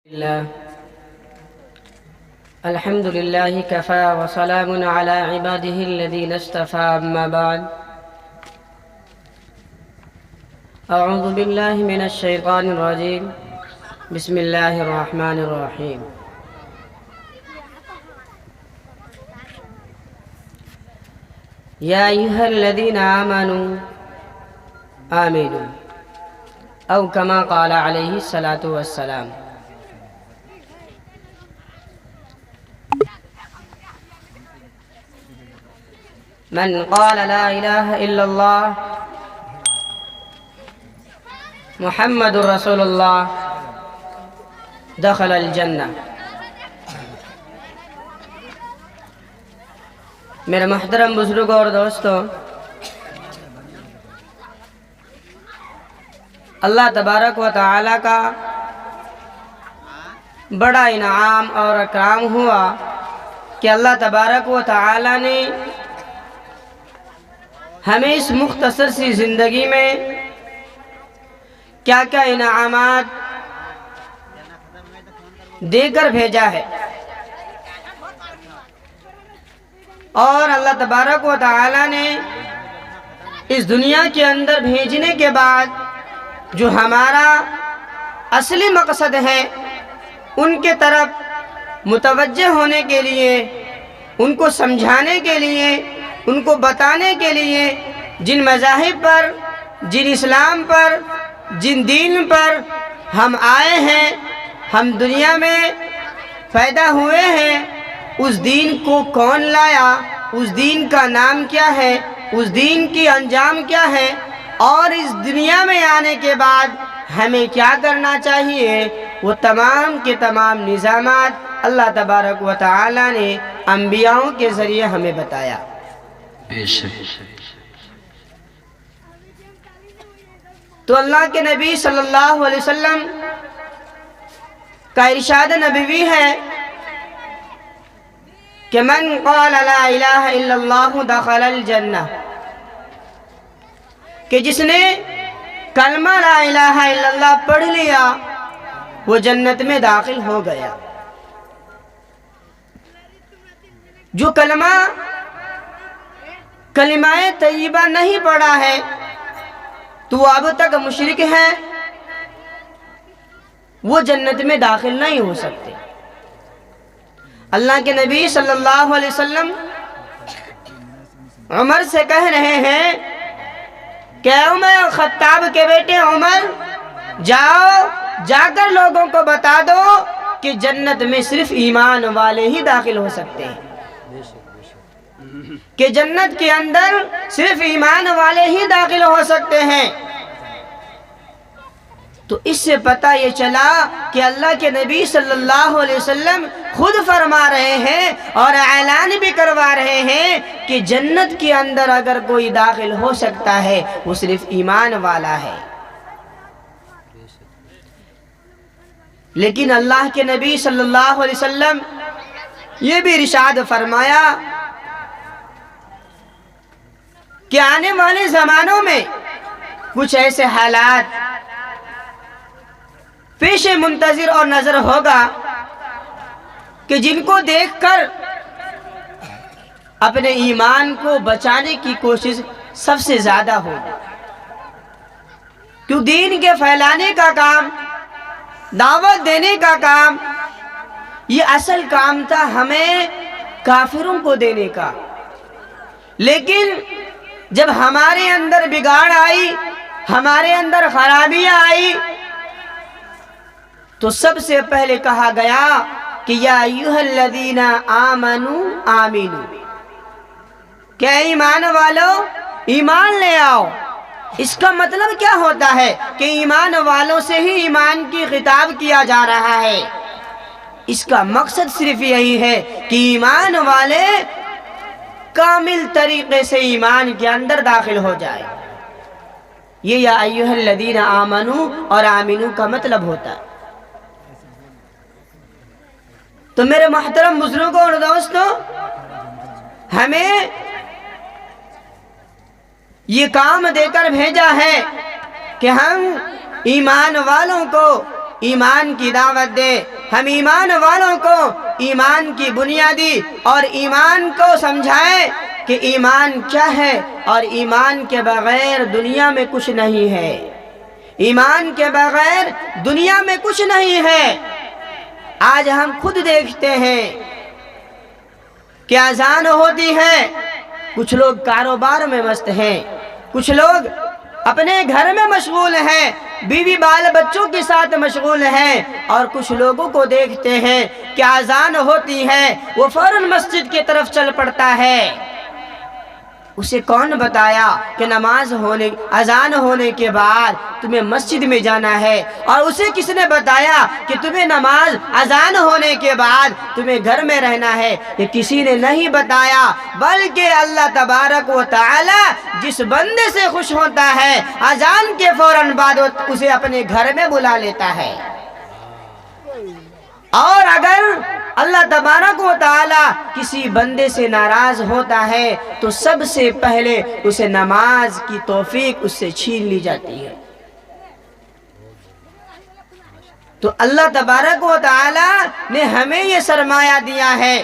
الله الحمد لله كفى وسلام على عباده الذين اصطفى أما بعد أعوذ بالله من الشيطان الرجيم بسم الله الرحمن الرحيم يا أيها الذين آمنوا آمنوا أو كما قال عليه الصلاة والسلام من قال لا إله إلا الله محمد رسول الله دخل الجنة۔ میرے محترم بزرگوں اور دوستوں، اللہ تبارک و تعالی کا بڑا انعام اور اکرام ہوا کہ اللہ تبارک و تعالی نے ہمیں اس مختصر سی زندگی میں کیا کیا انعامات دے کر بھیجا ہے، اور اللہ تبارک و تعالی نے اس دنیا کے اندر بھیجنے کے بعد جو ہمارا اصلی مقصد ہے ان کے طرف متوجہ ہونے کے لیے، ان کو سمجھانے کے لیے، ان کو بتانے کے لیے، جن مذاہب پر، جن اسلام پر، جن دین پر ہم آئے ہیں، ہم دنیا میں پیدا ہوئے ہیں، اس دین کو کون لایا، اس دین کا نام کیا ہے، اس دین کی انجام کیا ہے، اور اس دنیا میں آنے کے بعد ہمیں کیا کرنا چاہیے، وہ تمام کے تمام نظامات اللہ تبارک و تعالی نے انبیاءوں کے ذریعے ہمیں بتایا۔ تو اللہ کے نبی صلی اللہ علیہ وسلم کا ارشاد نبوی ہے کہ من قال لا الہ الا اللہ دخل الجنہ، کہ جس نے کلمہ لا الہ الا اللہ پڑھ لیا وہ جنت میں داخل ہو گیا۔ جو کلمہ طیبہ نہیں پڑھا ہے تو وہ اب تک مشرک ہے، وہ جنت میں داخل نہیں ہو سکتے۔ اللہ کے نبی صلی اللہ علیہ وسلم عمر سے کہہ رہے ہیں کہ عمر، خطاب کے بیٹے عمر، جاؤ جا کر لوگوں کو بتا دو کہ جنت میں صرف ایمان والے ہی داخل ہو سکتے ہیں، کہ جنت کے اندر صرف ایمان والے ہی داخل ہو سکتے ہیں۔ تو اس سے پتہ یہ چلا کہ اللہ کے نبی صلی اللہ علیہ وسلم خود فرما رہے ہیں اور اعلان بھی کروا رہے ہیں کہ جنت کے اندر اگر کوئی داخل ہو سکتا ہے وہ صرف ایمان والا ہے۔ لیکن اللہ کے نبی صلی اللہ علیہ وسلم یہ بھی ارشاد فرمایا کہ آنے والے زمانوں میں کچھ ایسے حالات پیش منتظر اور نظر ہوگا کہ جن کو دیکھ کر اپنے ایمان کو بچانے کی کوشش سب سے زیادہ ہوگی، کیوں دین کے پھیلانے کا کام، دعوت دینے کا کام، یہ اصل کام تھا ہمیں کافروں کو دینے کا۔ لیکن جب ہمارے اندر بگاڑ آئی، ہمارے اندر خرابیاں آئی، تو سب سے پہلے کہا گیا کہ یا ایھا الذین آمنوا آمنوا، کہ ایمان والو ایمان لے آؤ۔ اس کا مطلب کیا ہوتا ہے کہ ایمان والوں سے ہی ایمان کی خطاب کیا جا رہا ہے۔ اس کا مقصد صرف یہی ہے کہ ایمان والے کامل طریقے سے ایمان کے اندر داخل ہو جائے۔ یہ یا ایھا الذین آمنوا اور آمنوا کا مطلب ہوتا ہے۔ تو میرے محترم بزرگوں اور دوستوں، ہمیں یہ کام دے کر بھیجا ہے کہ ہم ایمان والوں کو ایمان کی دعوت دے، ہم ایمان والوں کو ایمان کی بنیادی اور ایمان کو سمجھائیں کہ ایمان کیا ہے، اور ایمان کے بغیر دنیا میں کچھ نہیں ہے، ایمان کے بغیر دنیا میں کچھ نہیں ہے۔ آج ہم خود دیکھتے ہیں کہ اذان ہوتی ہے، کچھ لوگ کاروبار میں مست ہیں، کچھ لوگ اپنے گھر میں مشغول ہیں، بیوی بال بچوں کے ساتھ مشغول ہیں، اور کچھ لوگوں کو دیکھتے ہیں کہ اذان ہوتی ہے وہ فوراً مسجد کی طرف چل پڑتا ہے۔ اسے کون بتایا کہ نماز ہونے اذان ہونے کے بعد تمہیں مسجد میں جانا ہے، اور اسے کس نے بتایا کہ تمہیں نماز اذان ہونے کے بعد تمہیں گھر میں رہنا ہے؟ یہ کسی نے نہیں بتایا، بلکہ اللہ تبارک و تعالی جس بندے سے خوش ہوتا ہے اذان کے فوراً بعد اسے اپنے گھر میں بلا لیتا ہے۔ اور اگر اللہ تبارک و تعالی کسی بندے سے ناراض ہوتا ہے تو سب سے پہلے اسے نماز کی توفیق اس سے چھین لی جاتی ہے۔ تو اللہ تبارک و تعالی نے ہمیں یہ سرمایہ دیا ہے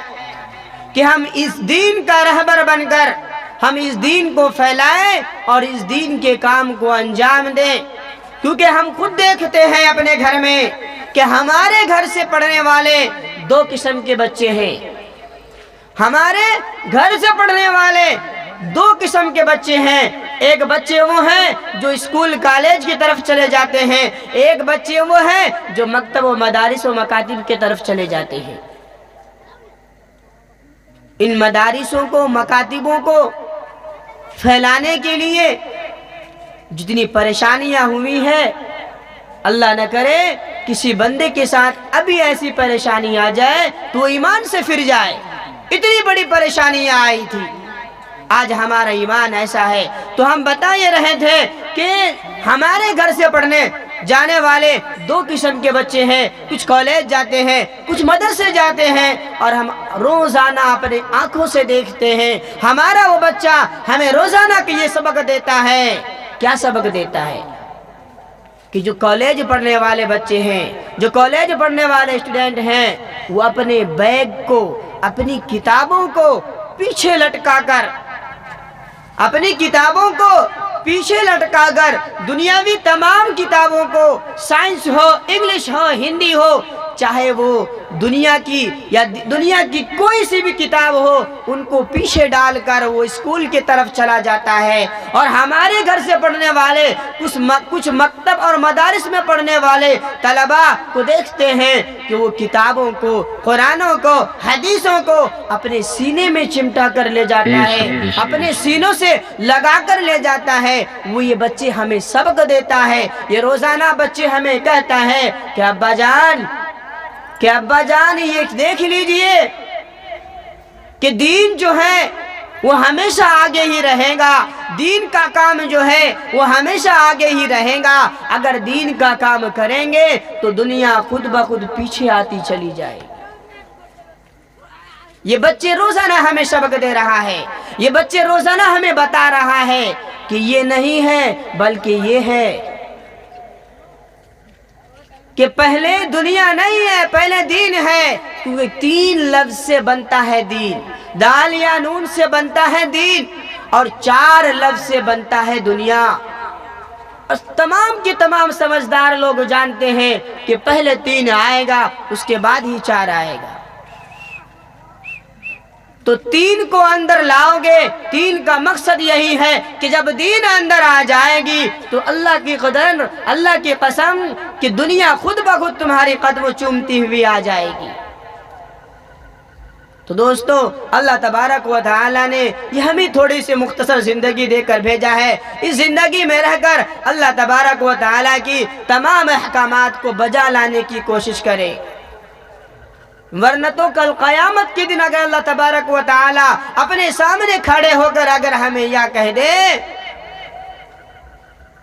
کہ ہم اس دین کا رہبر بن کر ہم اس دین کو پھیلائیں اور اس دین کے کام کو انجام دیں، کیونکہ ہم خود دیکھتے ہیں اپنے گھر میں کہ ہمارے گھر سے پڑھنے والے دو قسم کے بچے ہیں۔ ہمارے گھر سے پڑھنے والے دو قسم کے بچے ہیں، ایک بچے وہ ہیں جو اسکول کالج کی طرف چلے جاتے ہیں، ایک بچے وہ ہیں جو مکتب و مدارس و مکاتب کی طرف چلے جاتے ہیں۔ ان مدارسوں کو مکاتبوں کو پھیلانے کے لیے جتنی پریشانیاں ہوئی ہیں، اللہ نہ کرے کسی بندے کے ساتھ ابھی ایسی پریشانی آ جائے تو وہ ایمان سے پھر جائے۔ اتنی بڑی پریشانیاں آئی تھی، آج ہمارا ایمان ایسا ہے۔ تو ہم بتا یہ رہے تھے کہ ہمارے گھر سے پڑھنے جانے والے دو قسم کے بچے ہیں، کچھ کالج جاتے ہیں، کچھ مدرسے جاتے ہیں، اور ہم روزانہ اپنے آنکھوں سے دیکھتے ہیں ہمارا وہ بچہ ہمیں روزانہ کہ یہ سبق دیتا ہے۔ کیا سبق دیتا ہے؟ کہ جو کالج پڑھنے والے بچے ہیں، جو کالج پڑھنے والے اسٹوڈنٹ ہیں، وہ اپنے بیگ کو، اپنی کتابوں کو پیچھے لٹکا کر، اپنی کتابوں کو پیچھے لٹکا کر دنیاوی تمام کتابوں کو، سائنس ہو، انگلش ہو، ہندی ہو، چاہے وہ دنیا کی یا دنیا کی کوئی سی بھی کتاب ہو، ان کو پیچھے ڈال کر وہ اسکول کی طرف چلا جاتا ہے۔ اور ہمارے گھر سے پڑھنے والے کچھ مکتب اور مدارس میں پڑھنے والے طلباء کو دیکھتے ہیں کہ وہ کتابوں کو، قرآنوں کو، حدیثوں کو اپنے سینے میں چمٹا کر لے جاتا ہے، اپنے سینوں سے لگا کر لے جاتا ہے۔ وہ یہ بچے ہمیں سبق دیتا ہے، یہ روزانہ بچے ہمیں کہتا ہے کہ ابا جان یہ دیکھ لیجئے کہ دین جو ہے وہ ہمیشہ آگے ہی رہے گا، دین کا کام جو ہے وہ ہمیشہ آگے ہی رہے گا۔ اگر دین کا کام کریں گے تو دنیا خود بخود پیچھے آتی چلی جائے گی۔ یہ بچے روزانہ ہمیں سبق دے رہا ہے، یہ بچے روزانہ ہمیں بتا رہا ہے کہ یہ نہیں ہے بلکہ یہ ہے، کہ پہلے دنیا نہیں ہے، پہلے دین ہے، کیونکہ 3 لفظ سے بنتا ہے دین، دال یا نون سے بنتا ہے دین، اور 4 لفظ سے بنتا ہے دنیا۔ اور تمام کے تمام سمجھدار لوگ جانتے ہیں کہ پہلے 3 آئے گا، اس کے بعد ہی 4 آئے گا۔ تو 3 کو اندر لاؤ گے، 3 کا مقصد یہی ہے کہ جب دین اندر آ جائے گی تو اللہ کی قدر، اللہ کی قسم کہ دنیا خود بخود تمہاری قدم چومتی ہوئی آ جائے گی۔ تو دوستو، اللہ تبارک و تعالی نے یہ ہمیں تھوڑی سی مختصر زندگی دے کر بھیجا ہے۔ اس زندگی میں رہ کر اللہ تبارک و تعالی کی تمام احکامات کو بجا لانے کی کوشش کرے، ورنہ تو کل قیامت کے دن اگر اللہ تبارک و تعالی اپنے سامنے کھڑے ہو کر اگر ہمیں یہ کہہ دے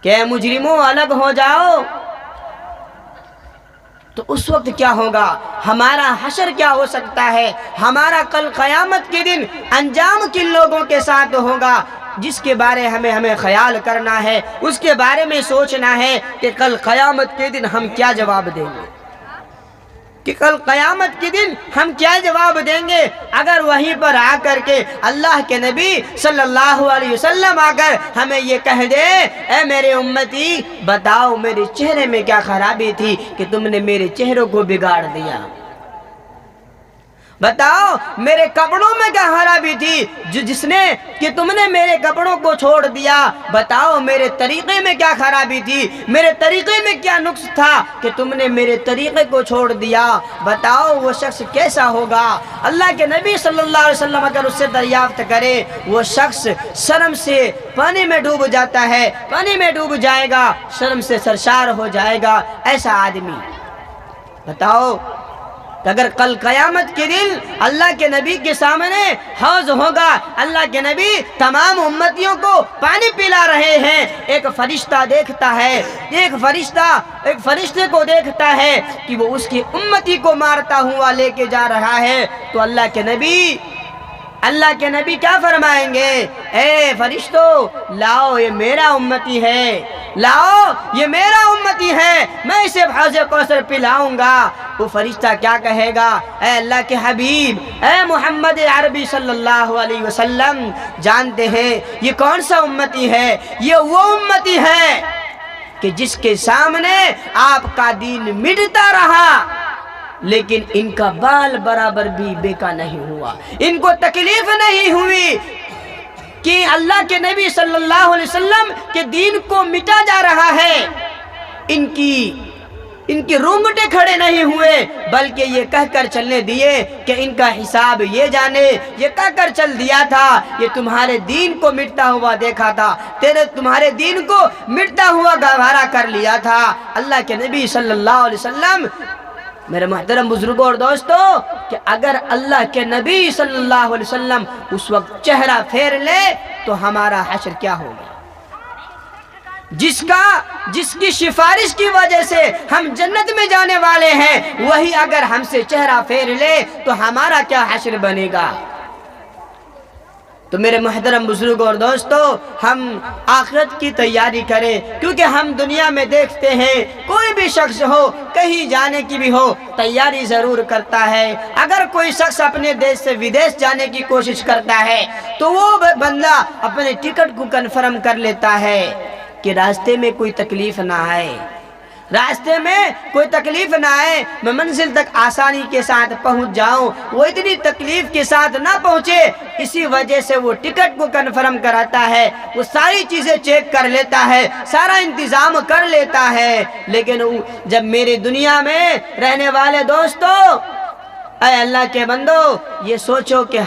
کہ اے مجرموں الگ ہو جاؤ، تو اس وقت کیا ہوگا؟ ہمارا حشر کیا ہو سکتا ہے؟ ہمارا کل قیامت کے دن انجام کن لوگوں کے ساتھ ہوگا؟ جس کے بارے ہمیں خیال کرنا ہے، اس کے بارے میں سوچنا ہے کہ کل قیامت کے دن ہم کیا جواب دیں گے۔ کہ کل قیامت کے دن ہم کیا جواب دیں گے اگر وہیں پر آ کر کے اللہ کے نبی صلی اللہ علیہ وسلم آ کر ہمیں یہ کہہ دے اے میرے امتی بتاؤ میرے چہرے میں کیا خرابی تھی کہ تم نے میرے چہروں کو بگاڑ دیا، بتاؤ میرے کپڑوں میں کیا خرابی تھی جس نے کہ تم نے میرے کپڑوں کو چھوڑ دیا، بتاؤ میرے طریقے میں کیا خرابی تھی، میرے طریقے میں کیا نقص تھا کہ تم نے میرے طریقے کو چھوڑ دیا، بتاؤ وہ شخص کیسا ہوگا۔ اللہ کے نبی صلی اللہ علیہ وسلم اگر اس سے دریافت کرے وہ شخص شرم سے پانی میں ڈوب جاتا ہے، پانی میں ڈوب جائے گا، شرم سے سرشار ہو جائے گا ایسا آدمی۔ بتاؤ اگر کل قیامت کے دن اللہ کے نبی کے سامنے حوض ہوگا، اللہ کے نبی تمام امتیوں کو پانی پلا رہے ہیں، ایک فرشتہ دیکھتا ہے، ایک فرشتے کو دیکھتا ہے کہ وہ اس کی امتی کو مارتا ہوا لے کے جا رہا ہے، تو اللہ کے نبی کیا فرمائیں گے؟ اے فرشتو لاؤ یہ میرا امتی ہے، لاؤ یہ میرا امتی ہے، میں اسے حوض کوثر پلاؤں گا۔ وہ فرشتہ کیا کہے گا؟ اے اللہ کے حبیب، اے محمد عربی صلی اللہ علیہ وسلم، جانتے ہیں یہ کون سا امتی ہے؟ یہ وہ امتی ہے کہ جس کے سامنے آپ کا دین مٹتا رہا لیکن ان کا بال برابر بھی بیکا نہیں ہوا، ان کو تکلیف نہیں ہوئی کہ اللہ کے نبی صلی اللہ علیہ وسلم کے دین کو مٹا جا رہا ہے، ان کی رونگٹے کھڑے نہیں ہوئے بلکہ یہ کہہ کر چلنے دیے کہ ان کا حساب یہ جانے، یہ کہہ کر چل دیا تھا یہ تمہارے دین کو مٹتا ہوا دیکھا تھا، تمہارے دین کو مٹتا ہوا گوارا کر لیا تھا۔ اللہ کے نبی صلی اللہ علیہ وسلم، میرے محترم بزرگوں اور دوستو، کہ اگر اللہ کے نبی صلی اللہ علیہ وسلم اس وقت چہرہ پھیر لے تو ہمارا حشر کیا ہوگا؟ جس کی سفارش کی وجہ سے ہم جنت میں جانے والے ہیں وہی اگر ہم سے چہرہ پھیر لے تو ہمارا کیا حشر بنے گا؟ تو میرے محترم بزرگوں اور دوستو، ہم آخرت کی تیاری کریں، کیونکہ ہم دنیا میں دیکھتے ہیں کوئی بھی شخص ہو کہیں جانے کی بھی ہو تیاری ضرور کرتا ہے۔ اگر کوئی شخص اپنے دیش سے ودیش جانے کی کوشش کرتا ہے تو وہ بندہ اپنے ٹکٹ کو کنفرم کر لیتا ہے کہ راستے میں کوئی تکلیف نہ آئے، راستے میں کوئی تکلیف نہ آئے، میں منزل تک آسانی کے ساتھ پہنچ جاؤں، وہ اتنی تکلیف کے ساتھ نہ پہنچے، اسی وجہ سے وہ ٹکٹ کو کنفرم کراتا ہے، وہ ساری چیزیں چیک کر لیتا ہے، سارا انتظام کر لیتا ہے۔ لیکن جب میری دنیا میں رہنے والے دوستو، اے اللہ کے بندو، یہ سوچو کہ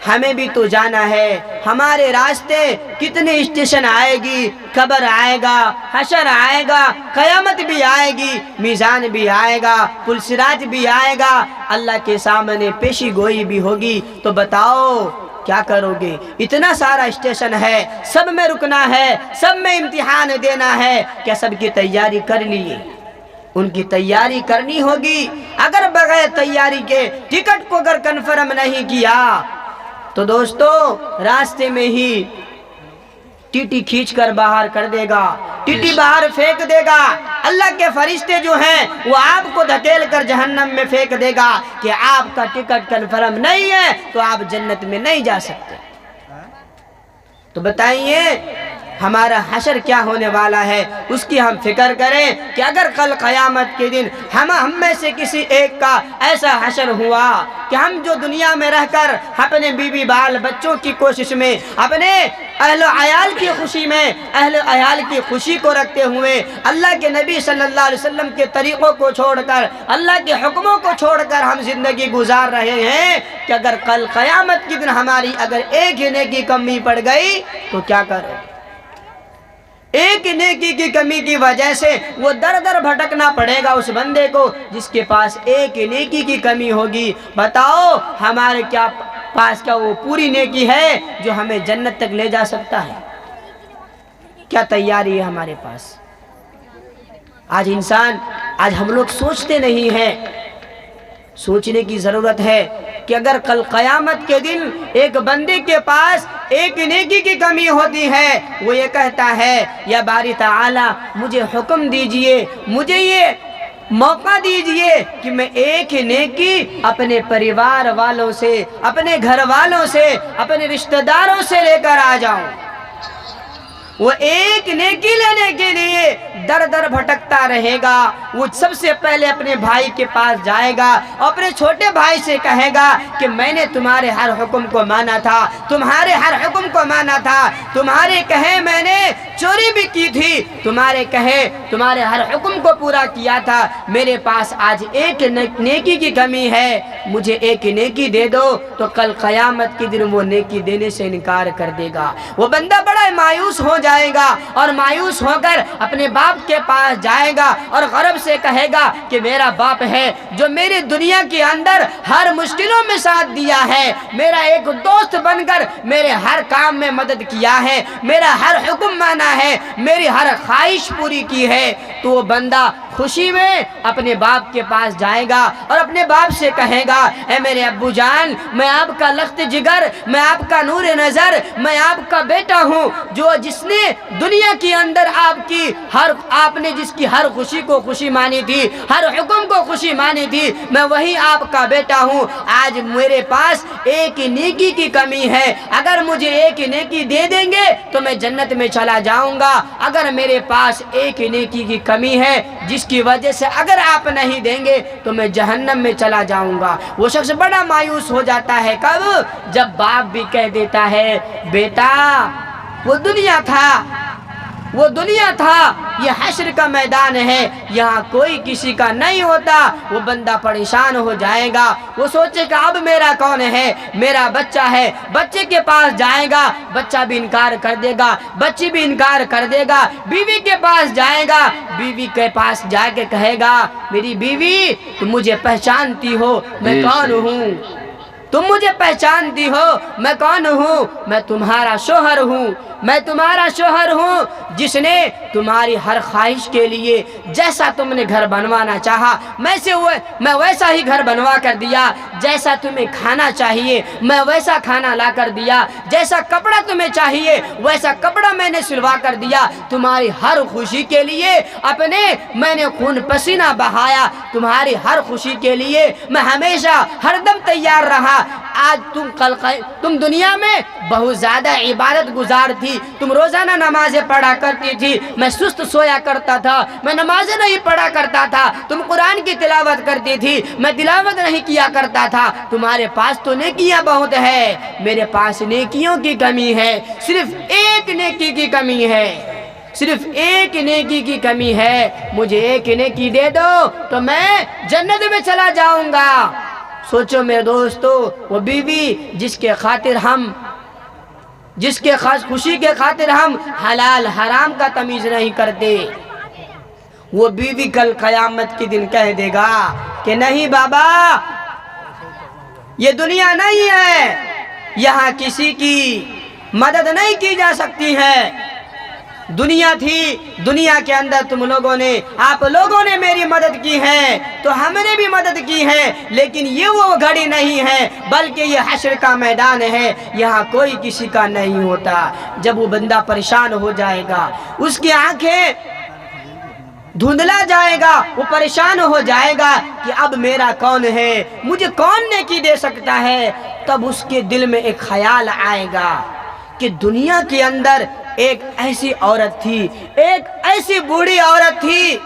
ہمیں بھی تو جانا ہے، ہمارے راستے کتنے اسٹیشن آئے گی، قبر آئے گا، حشر آئے گا، قیامت بھی آئے گی، میزان بھی آئے گا، پل صراط بھی آئے گا، اللہ کے سامنے پیشی گوئی بھی ہوگی، تو بتاؤ کیا کرو گے؟ اتنا سارا اسٹیشن ہے، سب میں رکنا ہے، سب میں امتحان دینا ہے، کیا سب کی تیاری کر لیے؟ ان کی تیاری کرنی ہوگی۔ اگر بغیر تیاری کے ٹکٹ کو اگر کنفرم نہیں کیا تو دوستو راستے میں ہی ٹیٹی کھینچ کر باہر کر دے گا، ٹیٹی باہر پھینک دے گا، اللہ کے فرشتے جو ہیں وہ آپ کو دھکیل کر جہنم میں پھینک دے گا کہ آپ کا ٹکٹ کنفرم نہیں ہے تو آپ جنت میں نہیں جا سکتے۔ تو بتائیے ہمارا حشر کیا ہونے والا ہے، اس کی ہم فکر کریں کہ اگر کل قیامت کے دن ہم میں سے کسی ایک کا ایسا حشر ہوا کہ ہم جو دنیا میں رہ کر اپنے بیوی بال بچوں کی کوشش میں، اپنے اہل و عیال کی خوشی میں، اہل و عیال کی خوشی کو رکھتے ہوئے اللہ کے نبی صلی اللہ علیہ وسلم کے طریقوں کو چھوڑ کر، اللہ کے حکموں کو چھوڑ کر ہم زندگی گزار رہے ہیں، کہ اگر کل قیامت کے دن ہماری اگر ایک ہی نیکی کمی پڑ گئی تو کیا کرو؟ ایک نیکی کی کمی کی وجہ سے وہ در در بھٹکنا پڑے گا اس بندے کو جس کے پاس ایک نیکی کی کمی ہوگی۔ بتاؤ ہمارے پاس کیا وہ پوری نیکی ہے جو ہمیں جنت تک لے جا سکتا ہے؟ کیا تیاری ہے ہمارے پاس؟ آج ہم لوگ سوچتے نہیں ہیں، سوچنے کی ضرورت ہے کہ اگر کل قیامت کے دن ایک بندے کے پاس ایک نیکی کی کمی ہوتی ہے، وہ یہ کہتا ہے یا باری تعالی مجھے حکم دیجئے، مجھے یہ موقع دیجئے کہ میں ایک نیکی اپنے پریوار والوں سے، اپنے گھر والوں سے، اپنے رشتہ داروں سے لے کر آ جاؤں۔ وہ ایک نیکی لینے کے لیے در در بھٹکتا رہے گا۔ وہ سب سے پہلے اپنے بھائی کے پاس جائے گا، اپنے چھوٹے بھائی سے کہے گا کہ میں نے تمہارے ہر حکم کو مانا تھا، تمہارے ہر حکم کو مانا تھا، تمہارے کہے میں نے چوری بھی کی تھی، تمہارے کہے تمہارے ہر حکم کو پورا کیا تھا، میرے پاس آج ایک نیکی کی کمی ہے، مجھے ایک نیکی دے دو۔ تو کل قیامت کے دن وہ نیکی دینے سے انکار کر دے گا۔ وہ بندہ بڑا مایوس ہو جائے گا اور مایوس ہو کر اپنے باپ کے پاس جائے گا اور غرب سے کہے گا کہ میرا باپ ہے جو میری دنیا کے اندر ہر مشکلوں میں ساتھ دیا ہے، میرا ایک دوست بن کر میرے ہر کام میں مدد کیا ہے، میرا ہر حکم مانا ہے، میری ہر خواہش پوری کی ہے۔ تو وہ بندہ خوشی میں اپنے باپ کے پاس جائے گا اور اپنے باپ سے کہے گا اے میرے ابو جان، میں آپ کا لخت جگر، میں آپ کا نور نظر، میں آپ کا بیٹا ہوں، جس نے دنیا کے اندر آپ نے جس کی ہر خوشی کو خوشی مانی تھی، ہر حکم کو خوشی مانی تھی، میں وہی آپ کا بیٹا ہوں۔ آج میرے پاس ایک نیکی کی کمی ہے، اگر مجھے ایک نیکی دے دیں گے تو میں جنت میں چلا جاؤں گا، اگر میرے پاس ایک نیکی کی کمی ہے جس کی وجہ سے اگر آپ نہیں دیں گے تو میں جہنم میں چلا جاؤں گا۔ وہ شخص بڑا مایوس ہو جاتا ہے، کب؟ جب باپ بھی کہہ دیتا ہے بیٹا وہ دنیا تھا، وہ دنیا تھا، یہ حشر کا میدان ہے، یہاں کوئی کسی کا نہیں ہوتا۔ وہ بندہ پریشان ہو جائے گا، وہ سوچے کہ اب میرا کون ہے؟ میرا بچہ ہے، بچے کے پاس جائے گا، بچہ بھی انکار کر دے گا، بچی بھی انکار کر دے گا، بیوی کے پاس جائے گا، بیوی کے پاس جا کے کہے گا میری بیوی تم مجھے پہچانتی ہو میں کون ہوں؟ تم مجھے پہچانتی ہو میں کون ہوں؟ میں تمہارا شوہر ہوں، میں تمہارا شوہر ہوں جس نے تمہاری ہر خواہش کے لیے جیسا تم نے گھر بنوانا چاہا میں ویسا ہی گھر بنوا کر دیا، جیسا تمہیں کھانا چاہیے میں ویسا کھانا لا کر دیا، جیسا کپڑا تمہیں چاہیے ویسا کپڑا میں نے سلوا کر دیا، تمہاری ہر خوشی کے لیے میں نے خون پسینہ بہایا، تمہاری ہر خوشی کے لیے میں ہمیشہ ہر دم تیار رہا۔ آج تم دنیا میں بہت زیادہ عبادت گزار تھی، تم روزانہ نمازیں پڑھا کرتی تھی، میں سست سویا کرتا تھا، میں نمازیں نہیں پڑھا کرتا تھا، تم قرآن کی تلاوت کرتی تھی، میں تلاوت نہیں کیا کرتا تھا، تمہارے پاس تو نیکیاں بہت ہے، میرے پاس نیکیوں کی کمی ہے، صرف ایک نیکی کی کمی ہے، صرف ایک نیکی کی کمی ہے، مجھے ایک نیکی دے دو تو میں جنت میں چلا جاؤں گا۔ سوچو میرے دوستو، وہ بیوی جس کے خوشی کے خاطر ہم حلال حرام کا تمیز نہیں کرتے، وہ بیوی کل قیامت کے دن کہہ دے گا کہ نہیں بابا یہ دنیا نہیں ہے، یہاں کسی کی مدد نہیں کی جا سکتی ہے، دنیا تھی، دنیا کے اندر آپ لوگوں نے میری مدد کی ہے تو ہم نے بھی مدد کی ہے، لیکن یہ وہ گھڑی نہیں ہے بلکہ یہ حشر کا میدان ہے، یہاں کوئی کسی کا نہیں ہوتا۔ جب وہ بندہ پریشان ہو جائے گا، اس کی آنکھیں دھندلا جائے گا، وہ پریشان ہو جائے گا کہ اب میرا کون ہے، مجھے کون نیکی دے سکتا ہے، تب اس کے دل میں ایک خیال آئے گا کہ دنیا کے اندر ایک ایسی عورت تھی، ایک ایسی بوڑھی عورت تھی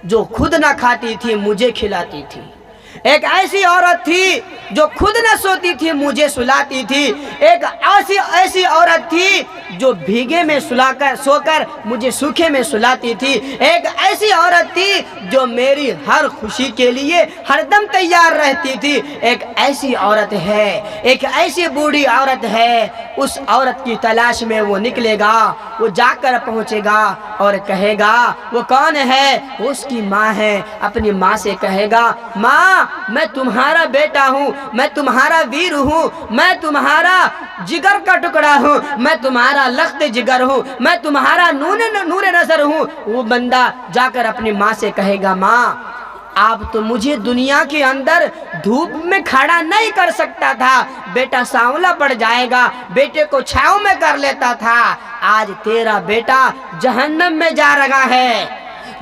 جو خود نہ کھاتی تھی مجھے کھلاتی تھی، ایک ایسی عورت تھی جو خود نہ سوتی تھی مجھے سلاتی تھی، ایک ایسی عورت تھی جو بھیگے میں سو کر مجھے سوکھے میں سلاتی تھی، ایک ایسی عورت تھی جو میری ہر خوشی کے لیے ہر دم تیار رہتی تھی، ایک ایسی عورت ہے، ایک ایسی بوڑھی عورت ہے۔ اس عورت کی تلاش میں وہ نکلے گا، وہ جا کر پہنچے گا اور کہے گا وہ کون ہے؟ وہ اس کی ماں ہے، اپنی ماں سے کہے گا ماں میں تمہارا بیٹا ہوں، میں تمہارا ویر ہوں، میں تمہارا جگر کا ٹکڑا ہوں، میں تمہارا لخت جگر ہوں، میں تمہارا نور نظر ہوں۔ وہ بندہ جا کر اپنی ماں سے کہے گا ماں آپ تو مجھے دنیا کے اندر دھوپ میں کھڑا نہیں کر سکتا تھا، بیٹا سانولا پڑ جائے گا، بیٹے کو چھاؤں میں کر لیتا تھا، آج تیرا بیٹا جہنم میں جا رہا ہے،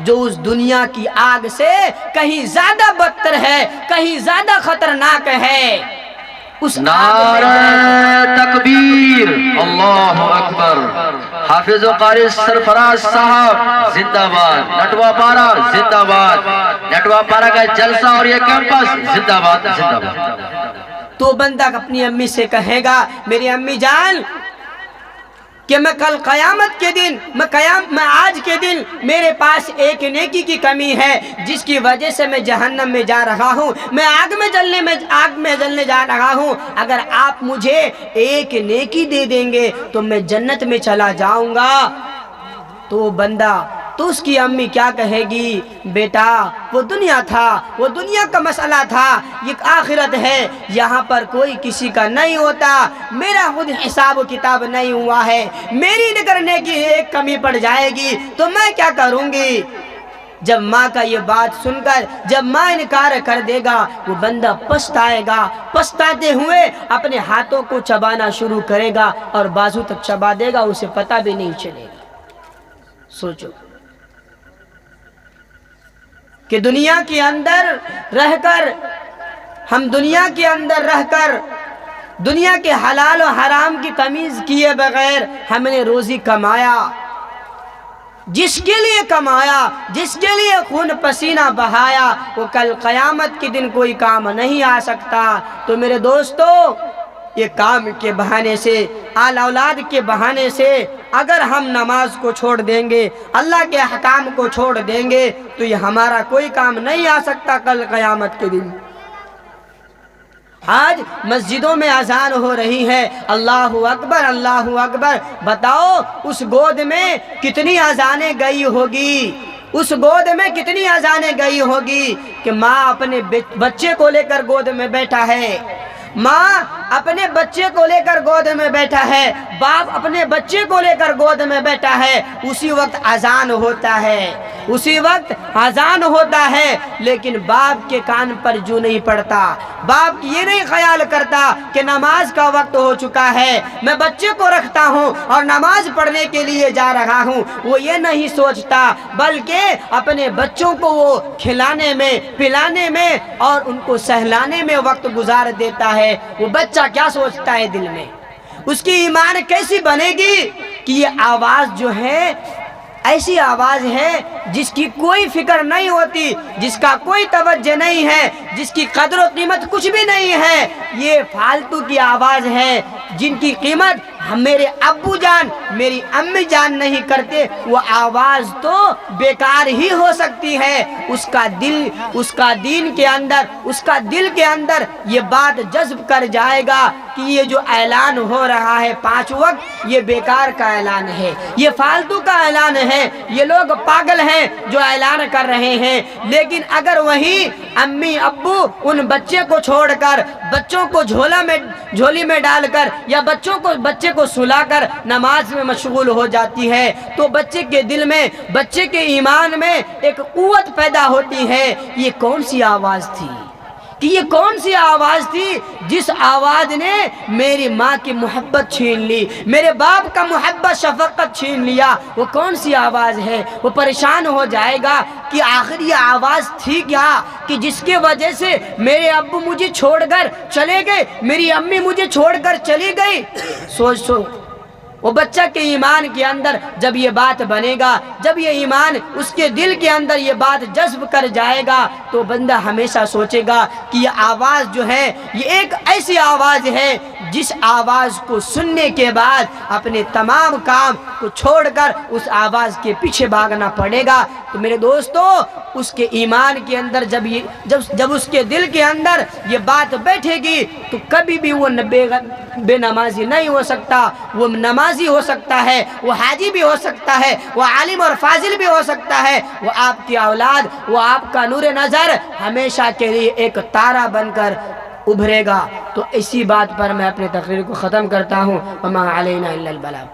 جو اس دنیا کی آگ سے کہیں زیادہ بدتر ہے، کہیں زیادہ خطرناک ہے۔ اس نعرہ تکبیر، اللہ اکبر۔ حافظ و قاری سرفراز صاحب زندہ باد، نٹوا پارا زندہ باد، نٹوا پارا کا جلسہ اور یہ کیمپس زندہ باد، زندہ باد۔ تو بندہ اپنی امی سے کہے گا میری امی جان کہ میں کل قیامت کے دن میں آج کے دن میرے پاس ایک نیکی کی کمی ہے جس کی وجہ سے میں جہنم میں جا رہا ہوں، میں آگ میں جلنے جا رہا ہوں، اگر آپ مجھے ایک نیکی دے دیں گے تو میں جنت میں چلا جاؤں گا۔ تو بندہ تو اس کی امی کیا کہے گی؟ بیٹا وہ دنیا تھا، وہ دنیا کا مسئلہ تھا، یہ آخرت ہے، یہاں پر کوئی کسی کا نہیں ہوتا، میرا خود حساب و کتاب نہیں ہوا ہے، میری نگرنے کی ایک کمی پڑ جائے گی تو میں کیا کروں گی؟ جب ماں کا یہ بات سن کر جب ماں انکار کر دے گا وہ بندہ پچھتائے گا، پچھتاتے ہوئے اپنے ہاتھوں کو چبانا شروع کرے گا اور بازو تک چبا دے گا، اسے پتہ بھی نہیں چلے گا۔ سوچو کہ دنیا کے اندر رہ کر ہم دنیا کے اندر رہ کر دنیا کے حلال و حرام کی تمیز کیے بغیر ہم نے روزی کمایا، جس کے لیے کمایا، جس کے لیے خون پسینہ بہایا، وہ کل قیامت کے دن کوئی کام نہیں آ سکتا۔ تو میرے دوستو یہ کام کے بہانے سے، آل اولاد کے بہانے سے اگر ہم نماز کو چھوڑ دیں گے، اللہ کے احکام کو چھوڑ دیں گے تو یہ ہمارا کوئی کام نہیں آ سکتا کل قیامت کے دن۔ آج مسجدوں میں اذان ہو رہی ہے، اللہ اکبر اللہ اکبر، بتاؤ اس گود میں کتنی اذانیں گئی ہوگی، اس گود میں کتنی اذانیں گئی ہوگی کہ ماں اپنے بچے کو لے کر گود میں بیٹھا ہے، ماں اپنے بچے کو لے کر گود میں بیٹھا ہے، باپ اپنے بچے کو لے کر گود میں بیٹھا ہے، اسی وقت اذان ہوتا ہے، اسی وقت اذان ہوتا ہے، لیکن باپ کے کان پر جو نہیں پڑتا، باپ یہ نہیں خیال کرتا کہ نماز کا وقت ہو چکا ہے، میں بچے کو رکھتا ہوں اور نماز پڑھنے کے لیے جا رہا ہوں، وہ یہ نہیں سوچتا بلکہ اپنے بچوں کو وہ کھلانے میں پلانے میں اور ان کو سہلانے میں وقت گزار دیتا ہے۔ وہ بچہ کیا سوچتا ہے دل میں؟ اس کی ایمان کیسی بنے گی کہ یہ آواز جو ہے ایسی آواز ہے جس کی کوئی فکر نہیں ہوتی، جس کا کوئی توجہ نہیں ہے، جس کی قدر و قیمت کچھ بھی نہیں ہے، یہ فالتو کی آواز ہے جن کی قیمت میرے ابو جان میری امی جان نہیں کرتے، وہ آواز تو بیکار ہی ہو سکتی ہے۔ اس کا دین کے اندر اس کا دل کے اندر یہ بات جذب کر جائے گا کہ یہ جو اعلان ہو رہا ہے 5 وقت یہ بیکار کا اعلان ہے، یہ فالتو کا اعلان ہے، یہ لوگ پاگل ہیں جو اعلان کر رہے ہیں۔ لیکن اگر وہی امی ابو ان بچے کو چھوڑ کر بچوں کو جھولی میں ڈال کر یا بچے کو سلا کر نماز میں مشغول ہو جاتی ہے تو بچے کے دل میں بچے کے ایمان میں ایک قوت پیدا ہوتی ہے۔ یہ کون سی آواز تھی کہ یہ کون سی آواز تھی جس آواز نے میری ماں کی محبت چھین لی، میرے باپ کا محبت شفقت چھین لیا؟ وہ کون سی آواز ہے؟ وہ پریشان ہو جائے گا کہ آخر یہ آواز تھی کیا کہ جس کے وجہ سے میرے ابو مجھے چھوڑ کر چلے گئے، میری امی مجھے چھوڑ کر چلی گئی۔ سوچ وہ بچہ کے ایمان کے اندر جب یہ بات بنے گا، جب یہ ایمان اس کے دل کے اندر یہ بات جذب کر جائے گا تو بندہ ہمیشہ سوچے گا کہ یہ آواز جو ہے یہ ایک ایسی آواز ہے جس آواز کو سننے کے بعد اپنے تمام کام کو چھوڑ کر اس آواز کے پیچھے بھاگنا پڑے گا۔ تو میرے دوستو اس کے ایمان کے اندر جب اس کے دل کے اندر یہ بات بیٹھے گی تو کبھی بھی وہ بے نمازی نہیں ہو سکتا، وہ نمازی ہو سکتا ہے، وہ حاجی بھی ہو سکتا ہے، وہ عالم اور فاضل بھی ہو سکتا ہے، وہ آپ کی اولاد، وہ آپ کا نور نظر ہمیشہ کے لیے ایک تارہ بن کر ابھرے گا۔ تو اسی بات پر میں اپنی تقریر کو ختم کرتا ہوں۔ وما علینا الا البلاغ۔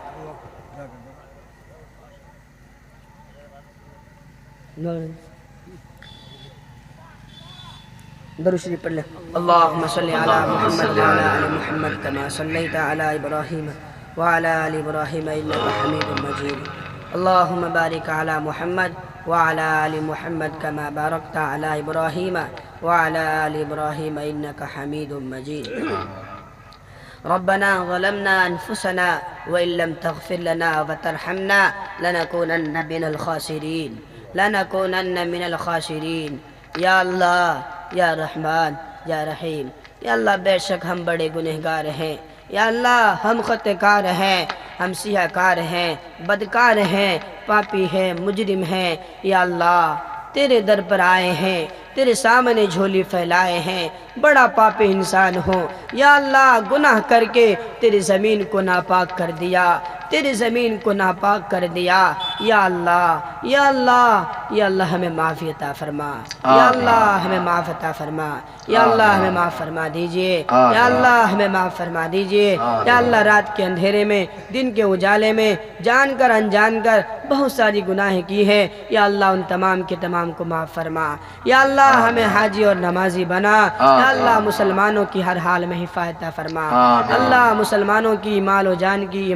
درود شریف پڑھ لیں۔ اللہم صلی علی محمد وعلی آل محمد کما صلیت علی ابراہیم وعلی آل ابراہیم انک حمید مجید۔ اللہم بارک علی محمد وعلى آل محمد كما باركت على إبراهيم وعلى آل إبراهيم إنك حميد مجيد ربنا ظلمنا أنفسنا وإن لم تغفر لنا وترحمنا لنكونن من الخاسرين یا اللہ یا رحمان یا رحیم یا اللہ بے شک ہم بڑے گنہگار ہیں یا اللہ ہم خطا کار ہیں ہم سیاہ کار ہیں بدکار ہیں پاپی ہیں مجرم ہیں یا اللہ تیرے در پر آئے ہیں تیرے سامنے جھولی پھیلائے ہیں بڑا پاپی انسان ہوں یا اللہ گناہ کر کے تیری زمین کو ناپاک کر دیا تیری زمین کو ناپاک کر دیا یا اللہ یا اللہ یا اللہ ہمیں معافی عطا فرما یا اللہ ہمیں معاف عطا فرما یا اللہ ہمیں معاف فرما دیجئے یا اللہ ہمیں معاف فرما دیجئے یا اللہ رات کے اندھیرے میں دن کے اجالے میں جان کر انجان کر بہت ساری گناہیں کی ہیں یا اللہ ان تمام کے تمام کو معاف فرما یا اللہ ہمیں حاجی اور نمازی بنا یا اللہ مسلمانوں کی ہر حال میں حفاظت فرما اللہ مسلمانوں کی مال و جان کی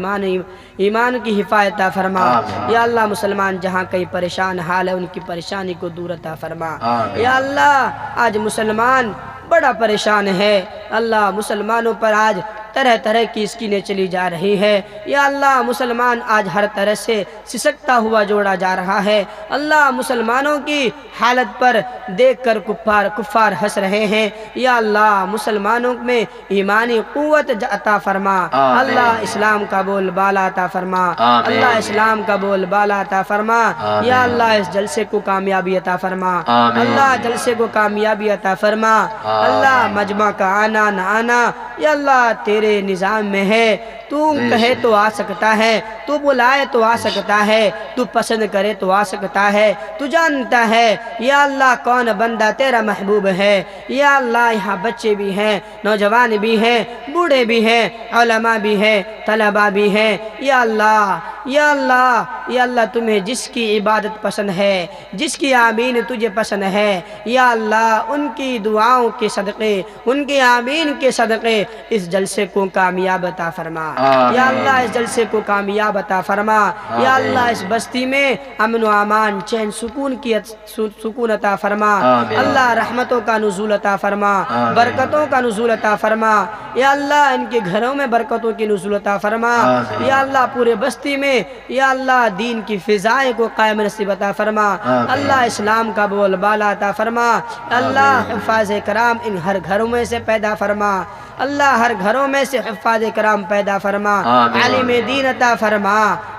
ایمان کی حفاظت فرما یا اللہ مسلمان جہاں کئی پریشان حال ہے ان کی پریشانی کو دور عطا فرما یا اللہ آج مسلمان بڑا پریشان ہے اللہ مسلمانوں پر آج طرح طرح کی اسکیمیں چلی جا رہی ہے یا اللہ مسلمان آج ہر طرح سے سسکتا ہوا جوڑا جا رہا ہے اللہ مسلمانوں کی حالت پر دیکھ کر کفار ہنس رہے ہیں یا اللہ مسلمانوں میں ایمانی قوت عطا فرما اللہ اسلام کا بول بالا عطا فرما اللہ اسلام کا بول بالا عطا فرما یا اللہ اس جلسے کو کامیابی عطا فرما اللہ جلسے کو کامیابی عطا فرما اللہ مجمع کا آنا نہ آنا یا اللہ تیرے نظام میں ہے تو کہے تو آ سکتا ہے تو بلائے تو آ سکتا ہے تو پسند کرے تو آ سکتا ہے تو جانتا ہے یا اللہ کون بندہ تیرا محبوب ہے یا اللہ یہاں بچے بھی ہیں نوجوان بھی ہیں بوڑھے بھی ہیں علماء بھی ہیں طلباء بھی ہیں یا اللہ یا اللہ یا اللہ تمہیں جس کی عبادت پسند ہے جس کی آمین تجھے پسند ہے یا اللہ ان کی دعاؤں کے صدقے ان کی آمین کے صدقے اس جلسے کو کامیاب عطا فرما یا اللہ اس جلسے کو کامیاب عطا فرما یا اللہ اس بستی میں امن و امان چین سکون عطا فرما اللہ رحمتوں کا نزول عطا فرما برکتوں کا نزول عطا فرما یا اللہ ان کے گھروں میں برکتوں کی نزول عطا فرما یا اللہ پورے بستی میں یا اللہ دین کی فضائیں کو قائم نصیب عطا فرما اللہ اسلام کا بول بالا عطا فرما اللہ حفاظ کرام ان ہر گھروں میں سے پیدا فرما اللہ ہر گھروں میں سے حفاظ کرام پیدا فرما عالم دین عطا فرما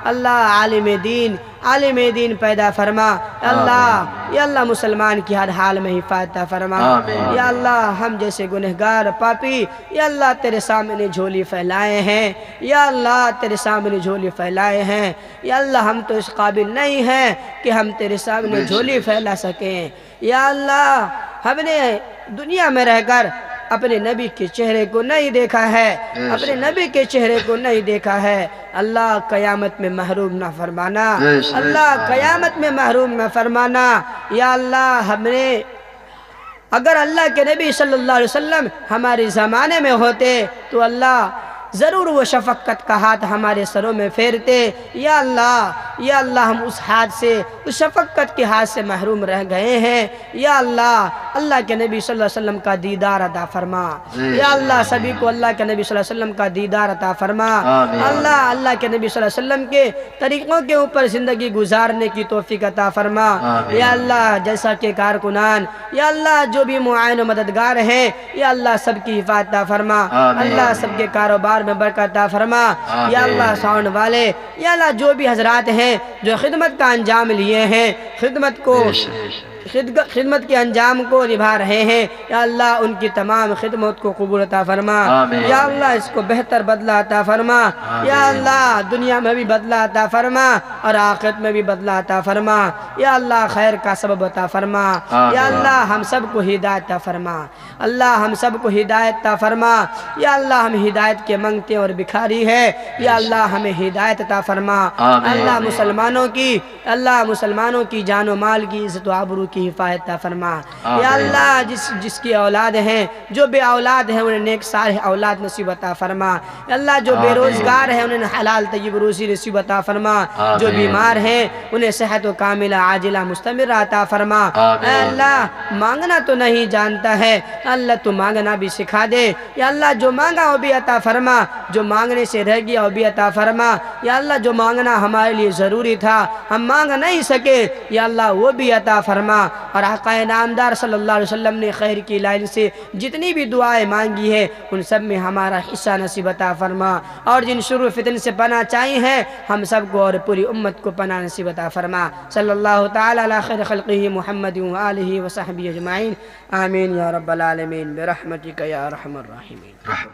اللہ عالم دین پیدا فرما اللہ یا اللہ مسلمان کی ہر حال میں حفاظت فرما یا اللہ ہم جیسے گنہگار پاپی یا اللہ تیرے سامنے جھولی پھیلائے ہیں یا اللہ تیرے سامنے جھولی پھیلائے ہیں یا اللہ ہم تو اس قابل نہیں ہیں کہ ہم تیرے سامنے جھولی پھیلا سکیں یا اللہ ہم نے دنیا میں رہ کر اپنے نبی کے چہرے کو نہیں دیکھا ہے اپنے نبی کے چہرے کو نہیں دیکھا ہے اللہ قیامت میں محروم نہ فرمانا اللہ قیامت میں محروم نہ فرمانا یا اللہ ہم نے اگر اللہ کے نبی صلی اللہ علیہ وسلم ہمارے زمانے میں ہوتے تو اللہ ضرور وہ شفقت کا ہاتھ ہمارے سروں میں پھیرتے یا اللہ ہم اس ہاتھ سے اس شفقت کے ہاتھ سے محروم رہ گئے ہیں یا اللہ کے نبی صلی اللہ علیہ وسلم کا دیدار عطا فرما یا اللہ سبھی کو اللہ کے نبی صلی اللہ علیہ وسلم کا دیدار عطا فرما اللہ کے نبی صلی اللہ علیہ وسلم کے طریقوں کے اوپر زندگی گزارنے کی توفیق عطا فرما یا اللہ جیسا کہ کارکنان یا اللہ جو بھی معاون و مددگار ہیں یا اللہ سب کی حفاظت عطا فرما اللہ سب کے کاروبار میں برکت عطا فرما یا اللہ ساؤنڈ والے یا اللہ جو بھی حضرات ہیں جو خدمت کا انجام لیے ہیں خدمت کے انجام کو نبھا رہے ہیں یا اللہ ان کی تمام خدمت کو قبول عطا فرما یا اللہ اس کو بہتر بدلہ عطا فرما یا اللہ دنیا میں بھی بدلہ عطا فرما اور آخرت میں بھی بدلہ عطا فرما یا اللہ خیر کا سبب عطا فرما یا اللہ ہم سب کو ہدایت عطا فرما اللہ ہم سب کو ہدایت عطا فرما یا اللہ ہم ہدایت کے منگتے اور بکھاری ہے یا اللہ ہمیں ہدایت عطا فرما اللہ مسلمانوں کی جان و مال کی عزت و آبرو کی حفاظت عطا فرما۔ یا اللہ جس کی اولاد ہیں، جو بے اولاد ہیں، انہیں نیک صالح اولاد نصیب عطا فرما۔ یا اللہ جو بے روزگار ہیں، انہیں حلال طیب روزی نصیب عطا فرما۔ جو بیمار ہیں انہیں صحت و کاملہ عاجلہ مستمرہ عطا فرما۔ اے اللہ مانگنا تو نہیں جانتا ہے، اللہ تو مانگنا بھی سکھا دے۔ یا اللہ جو مانگا وہ بھی عطا فرما، جو مانگنے سے رہ گیا وہ بھی عطا فرما۔ یا اللہ جو مانگنا ہمارے لیے ضروری تھا، ہم مانگ نہیں سکے، یا اللہ وہ بھی عطا فرما۔ اور آقا نامدار صلی اللہ علیہ وسلم نے خیر کی لائن سے جتنی بھی دعائیں مانگی ہے ان سب میں ہمارا حصہ نصیب عطا فرما، اور جن شرور فتن سے پناہ چاہی ہیں ہم سب کو اور پوری امت کو پناہ نصیب عطا فرما۔ صلی اللہ تعالی علی خیر خلقہ محمد و آلہ و صحبہ اجمعین، آمین یا رب العالمین برحمتک یا ارحم الراحمین۔